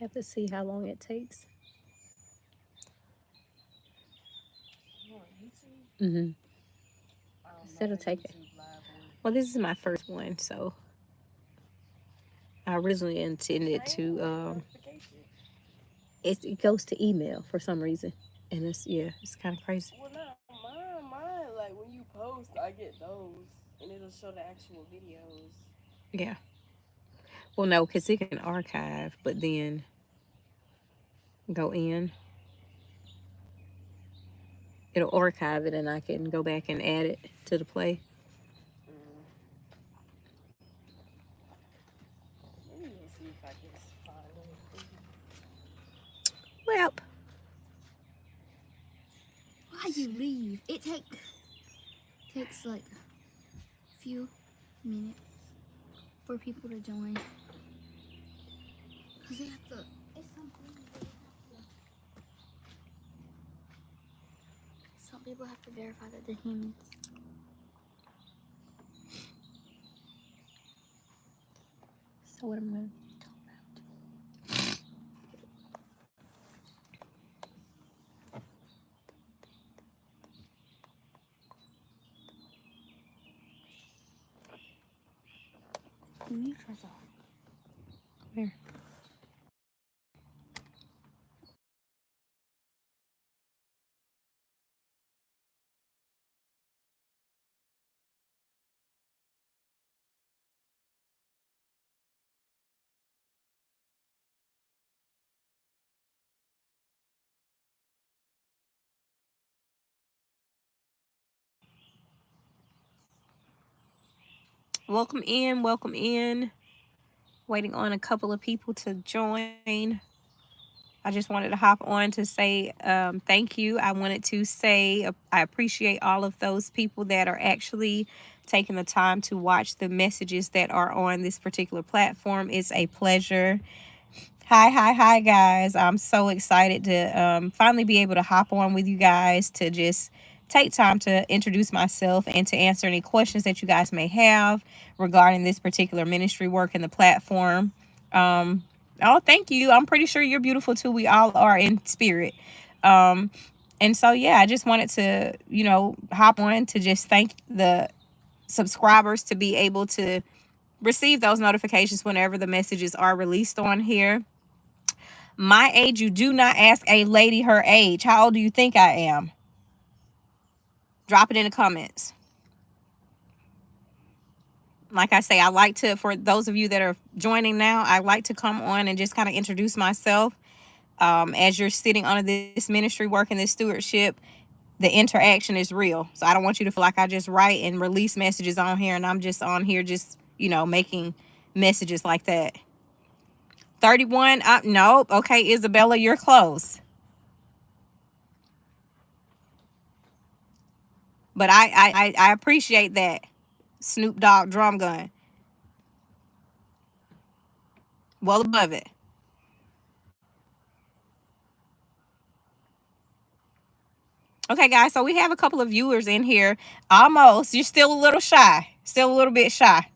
Have to see how long it takes. You on YouTube? Mm-hmm. I don't know It'll how take it. YouTube live work. Well, this is my first one, so I originally intended Same to with notification. it goes to email for some reason, and it's it's kind of crazy. Well, not mine. Like when you post, I get those, and it'll show the actual videos. Yeah. Well, no, because it can archive, but then go in, it'll archive it, and I can go back and add it to the play. Mm. Let me go see if I can find anything. Well, Why you leave? It takes like a few minutes for people to join. Cause they have to. It's something they have to. Some people have to verify that they're humans. so what am I going to talk Mute yourself. about? Where? Welcome in. Welcome in. Waiting on a couple of people to join. I just wanted to hop on to say thank you. I wanted to say I appreciate all of those people that are actually taking the time to watch the messages that are on this particular platform. It's a pleasure. Hi, hi, hi, guys. I'm so excited to finally be able to hop on with you guys to just take time to introduce myself and to answer any questions that you guys may have regarding this particular ministry work in the platform. Um, oh, thank you. I'm pretty sure you're beautiful too. We all are in spirit. Um, and so, yeah, I just wanted to, hop on to just thank the subscribers to be able to receive those notifications whenever the messages are released on here. My age, you do not ask a lady her age. How old do you think I am? Drop it in the comments. Like I say, I like to, for those of you that are joining now, I like to come on and just kind of introduce myself. As you're sitting under this ministry work and this stewardship, the interaction is real. So I don't want you to feel like I just write and release messages on here and I'm just on here just, making messages like that. 31, nope. Okay, Isabella, you're close. But I appreciate that. Snoop Dogg drum gun. Well above it. Okay, guys, so we have a couple of viewers in here. Almost. You're still a little shy. Still a little bit shy.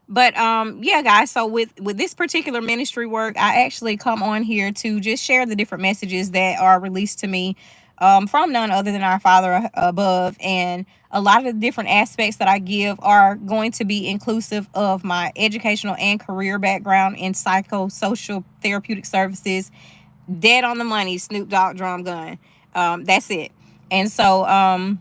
But yeah, guys, so with this particular ministry work, I actually come on here to just share the different messages that are released to me from none other than our Father above. And a lot of the different aspects that I give are going to be inclusive of my educational and career background in psychosocial therapeutic services. Dead on the money, Snoop Dogg drum gun. That's it. And so I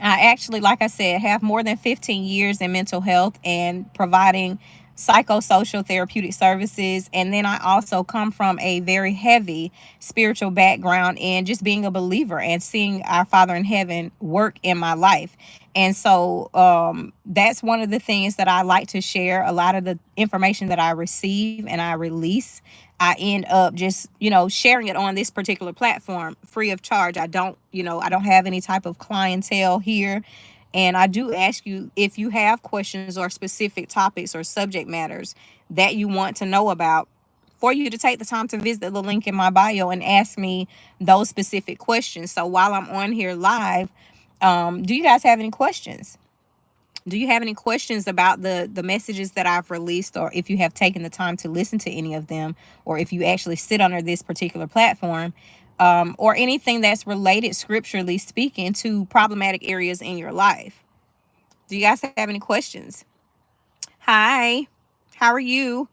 actually, like I said, have more than 15 years in mental health and providing psychosocial therapeutic services. And then I also come from a very heavy spiritual background in just being a believer and seeing our Father in heaven work in my life. And so that's one of the things that I like to share. A lot of the information that I receive and I release, I end up just, sharing it on this particular platform free of charge. I don't have any type of clientele here. And I do ask you if you have questions or specific topics or subject matters that you want to know about, for you to take the time to visit the link in my bio and ask me those specific questions. So while I'm on here live, do you guys have any questions? Do you have any questions about the messages that I've released, or if you have taken the time to listen to any of them, or if you actually sit under this particular platform, or anything that's related scripturally speaking to problematic areas in your life? Do you guys have any questions? Hi, how are you?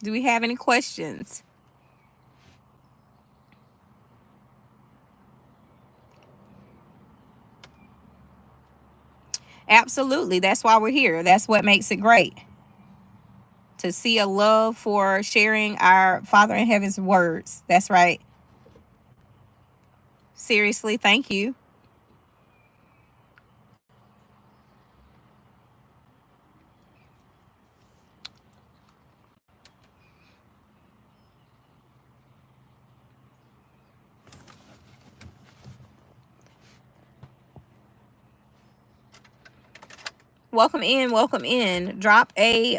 Do we have any questions? Absolutely. That's why we're here. That's what makes it great. To see a love for sharing our Father in Heaven's words. That's right. Seriously, thank you. Welcome in, welcome in. Drop a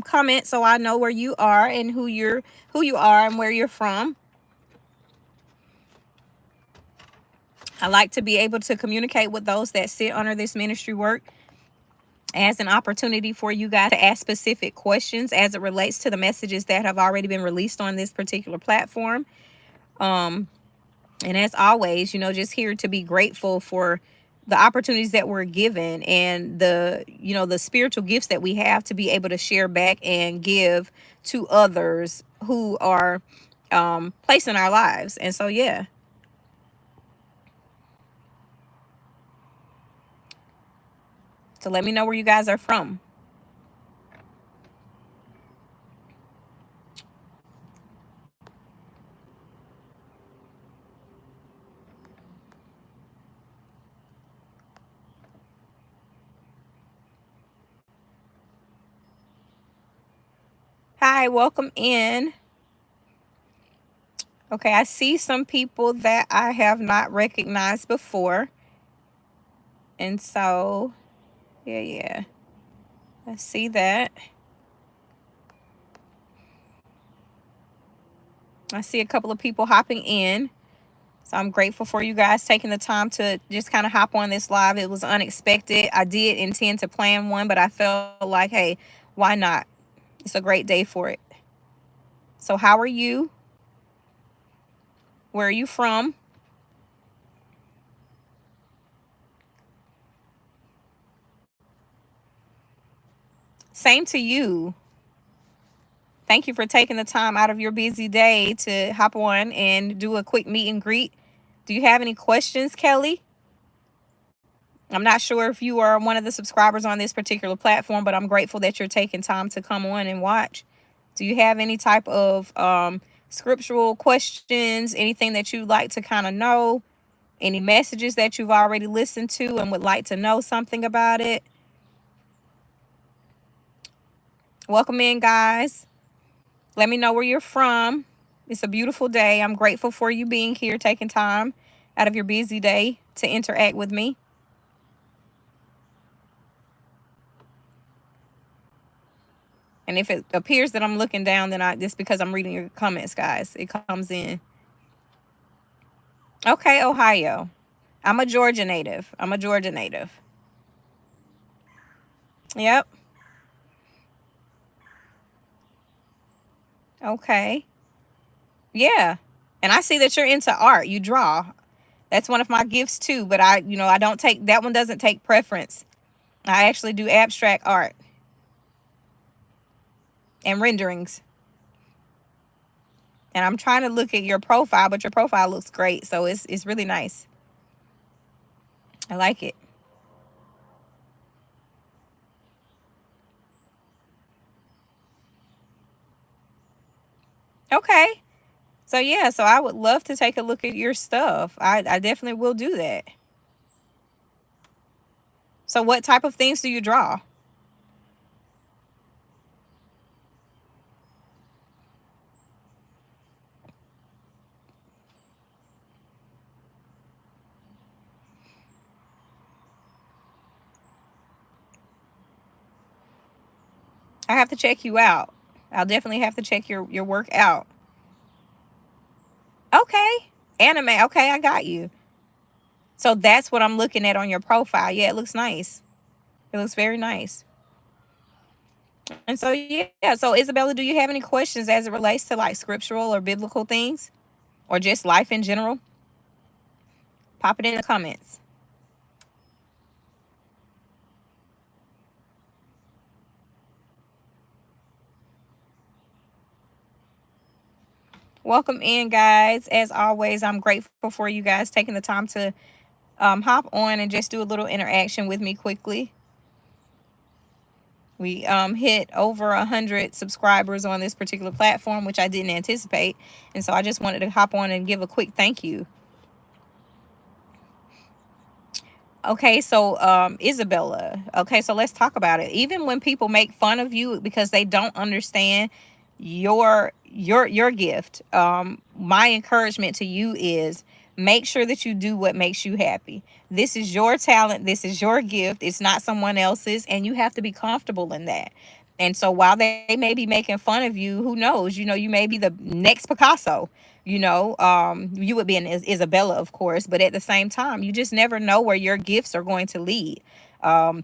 comment so I know where you are and who you are and where you're from. I like to be able to communicate with those that sit under this ministry work as an opportunity for you guys to ask specific questions as it relates to the messages that have already been released on this particular platform. And as always, just here to be grateful for the opportunities that we're given, and the spiritual gifts that we have to be able to share back and give to others who are placed in our lives. And so, yeah. So let me know where you guys are from. Hi, welcome in. Okay, I see some people that I have not recognized before. And so, yeah. I see that. I see a couple of people hopping in. So I'm grateful for you guys taking the time to just kind of hop on this live. It was unexpected. I did intend to plan one, but I felt like, hey, why not? It's a great day for it. So how are you? Where are you from? Same to you. Thank you for taking the time out of your busy day to hop on and do a quick meet and greet. Do you have any questions, Kelly? I'm not sure if you are one of the subscribers on this particular platform, but I'm grateful that you're taking time to come on and watch. Do you have any type of scriptural questions, anything that you'd like to kind of know, any messages that you've already listened to and would like to know something about it? Welcome in, guys. Let me know where you're from. It's a beautiful day. I'm grateful for you being here, taking time out of your busy day to interact with me. And if it appears that I'm looking down, then it's because I'm reading your comments, guys. It comes in. Okay, Ohio. I'm a Georgia native. Yep. Okay. Yeah. And I see that you're into art. You draw. That's one of my gifts too, but I don't take that one, doesn't take preference. I actually do abstract art and renderings. And I'm trying to look at your profile, but your profile looks great. So it's really nice. I like it. Okay. So yeah, so I would love to take a look at your stuff. I definitely will do that. So what type of things do you draw? I have to check you out. I'll definitely have to check your work out. Okay. Anime. Okay, I got you. So that's what I'm looking at on your profile. Yeah, it looks nice. It looks very nice. And so, yeah. So, Isabella, do you have any questions as it relates to like scriptural or biblical things or just life in general? Pop it in the comments. Welcome in, guys. As always, I'm grateful for you guys taking the time to hop on and just do a little interaction with me quickly. We hit over 100 subscribers on this particular platform, which I didn't anticipate. And so I just wanted to hop on and give a quick thank you. Okay, so Isabella. Okay, so let's talk about it. Even when people make fun of you because they don't understand your gift, my encouragement to you is make sure that you do what makes you happy. This is your talent, this is your gift, it's not someone else's, and you have to be comfortable in that. And so while they may be making fun of you, who knows, you may be the next Picasso. You would be an Isabella, of course, but at the same time, you just never know where your gifts are going to lead,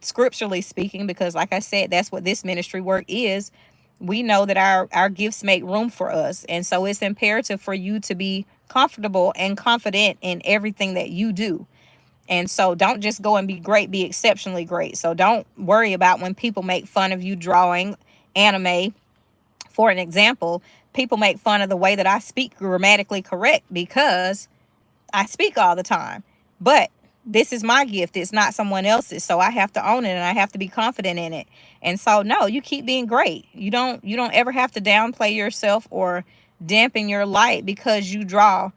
scripturally speaking, because like I said, that's what this ministry work is. We know that our gifts make room for us, and so it's imperative for you to be comfortable and confident in everything that you do. And so don't just go and be great, be exceptionally great. So don't worry about when people make fun of you drawing anime. For an example, people make fun of the way that I speak grammatically correct because I speak all the time. But this is my gift. It's not someone else's. So I have to own it and I have to be confident in it. And so no, you keep being great. You don't ever have to downplay yourself or dampen your light because you draw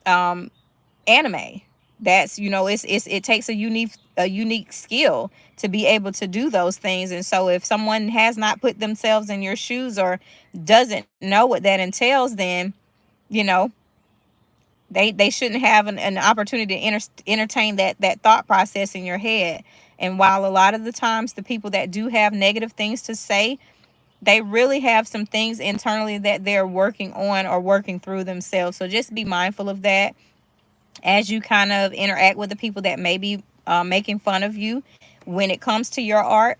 anime. That's, it takes a unique skill to be able to do those things. And so if someone has not put themselves in your shoes or doesn't know what that entails, then you know they shouldn't have an opportunity to entertain that thought process in your head. And while a lot of the times the people that do have negative things to say, they really have some things internally that they're working on or working through themselves. So just be mindful of that as you kind of interact with the people that may be making fun of you when it comes to your art.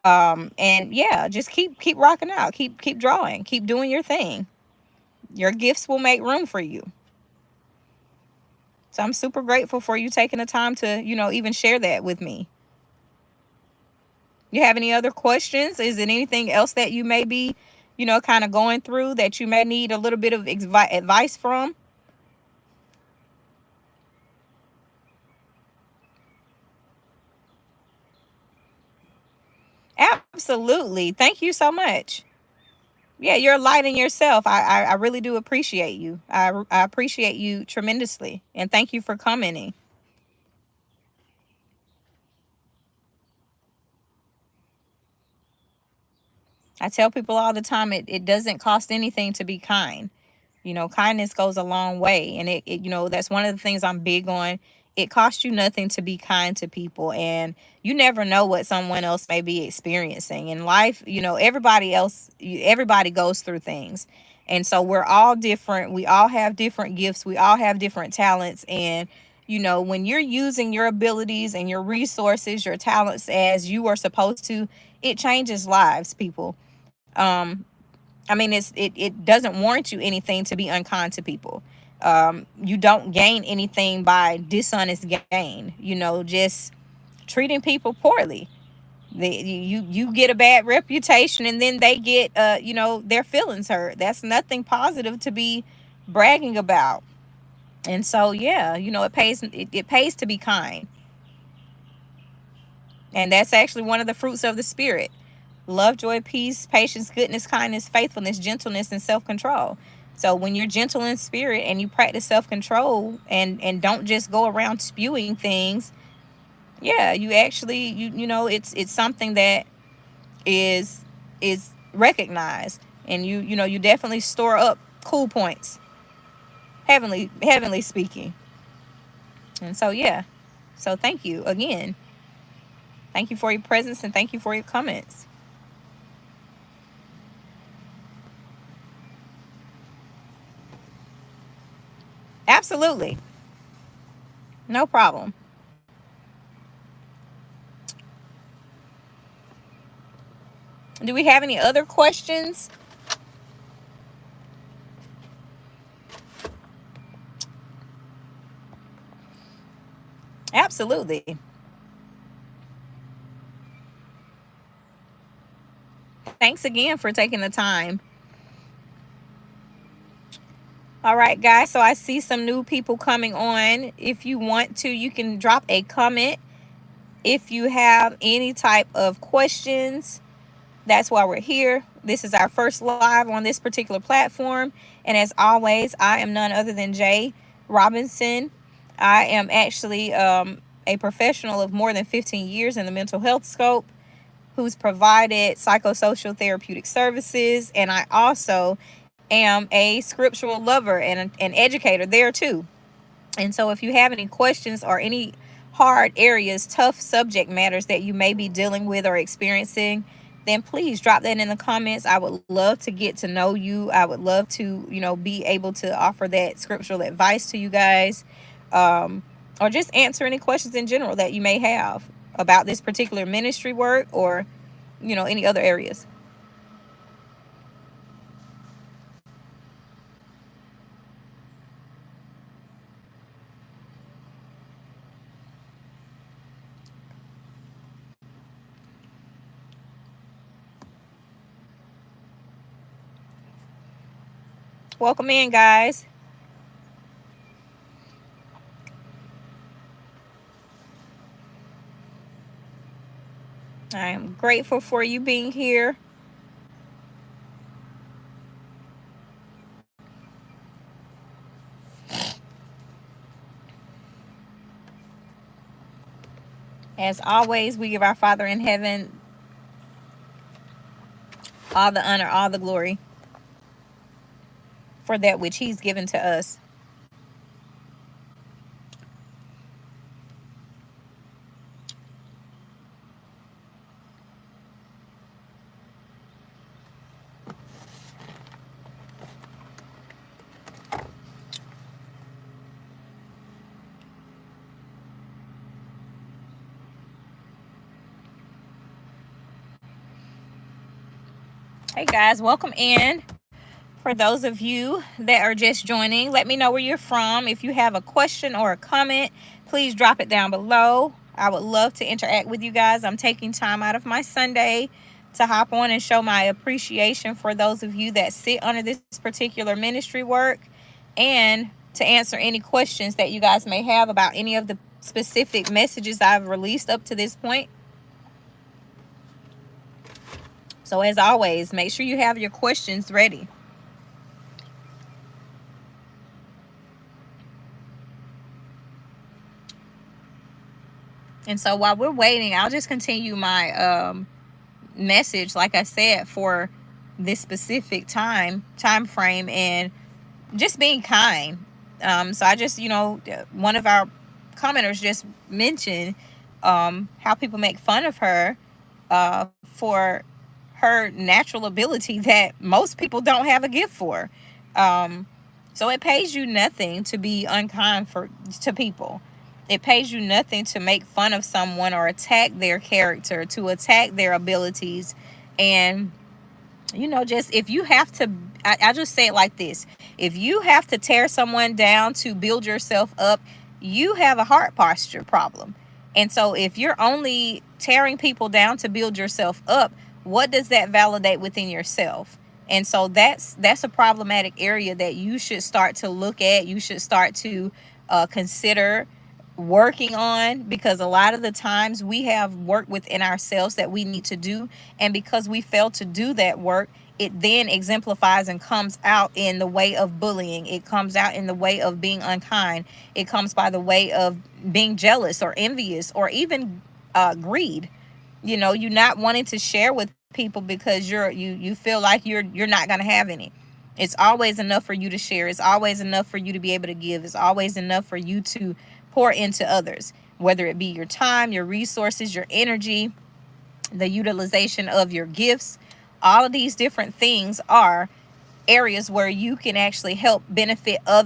And yeah, just keep rocking out, keep drawing, keep doing your thing. Your gifts will make room for you. So I'm super grateful for you taking the time to, even share that with me. You have any other questions? Is it anything else that you may be, kind of going through that you may need a little bit of advice from? Absolutely. Thank you so much. Yeah, you're a light in yourself. I really do appreciate you. I appreciate you tremendously. And thank you for commenting. I tell people all the time, it doesn't cost anything to be kind. Kindness goes a long way. And that's one of the things I'm big on. It costs you nothing to be kind to people. And you never know what someone else may be experiencing in life. Everybody goes through things. And so we're all different. We all have different gifts. We all have different talents. And, when you're using your abilities and your resources, your talents as you are supposed to, it changes lives, people. I mean, it doesn't warrant you anything to be unkind to people. You don't gain anything by dishonest gain. Just treating people poorly. You get a bad reputation, and then they get their feelings hurt. That's nothing positive to be bragging about. And so yeah, it pays to be kind. And that's actually one of the fruits of the spirit: love, joy, peace, patience, goodness, kindness, faithfulness, gentleness, and self-control. So when you're gentle in spirit and you practice self-control and don't just go around spewing things, yeah, you actually it's something that is recognized. And you definitely store up cool points, heavenly speaking. And so yeah, so thank you again. Thank you for your presence and thank you for your comments. Absolutely. No problem. Do we have any other questions? Absolutely. Thanks again for taking the time. All right, guys. So I see some new people coming on. If you want to, you can drop a comment. If you have any type of questions, that's why we're here. This is our first live on this particular platform. And as always, I am none other than Jay Robinson. I am actually a professional of more than 15 years in the mental health scope who's provided psychosocial therapeutic services. And I also am a scriptural lover and an educator there too. And so if you have any questions or any hard areas, tough subject matters that you may be dealing with or experiencing, then please drop that in the comments. I would love to get to know you. I would love to, be able to offer that scriptural advice to you guys, or just answer any questions in general that you may have about this particular ministry work or, any other areas. Welcome in, guys. I am grateful for you being here. As always, we give our Father in heaven all the honor, all the glory for that which he's given to us. Hey guys, welcome in. For those of you that are just joining, let me know where you're from. If you have a question or a comment, please drop it down below. I would love to interact with you guys. I'm taking time out of my Sunday to hop on and show my appreciation for those of you that sit under this particular ministry work, and to answer any questions that you guys may have about any of the specific messages I've released up to this point. So as always, make sure you have your questions ready. And so while we're waiting, I'll just continue my message, like I said, for this specific time frame, and just being kind. So I just, one of our commenters just mentioned how people make fun of her for her natural ability that most people don't have a gift for. So it pays you nothing to be unkind to people. It pays you nothing to make fun of someone or attack their character, to attack their abilities. And, just if you have to, I just say it like this. If you have to tear someone down to build yourself up, you have a heart posture problem. And so if you're only tearing people down to build yourself up, what does that validate within yourself? And so that's a problematic area that you should start to look at. You should start to consider working on, because a lot of the times we have work within ourselves that we need to do. And because we fail to do that work, it then exemplifies and comes out in the way of bullying. It comes out in the way of being unkind. It comes by the way of being jealous or envious, or even greed. You're not wanting to share with people because you feel like you're not going to have any. It's always enough for you to share. It's always enough for you to be able to give. It's always enough for you to pour into others, whether it be your time, your resources, your energy, the utilization of your gifts. All of these different things are areas where you can actually help benefit others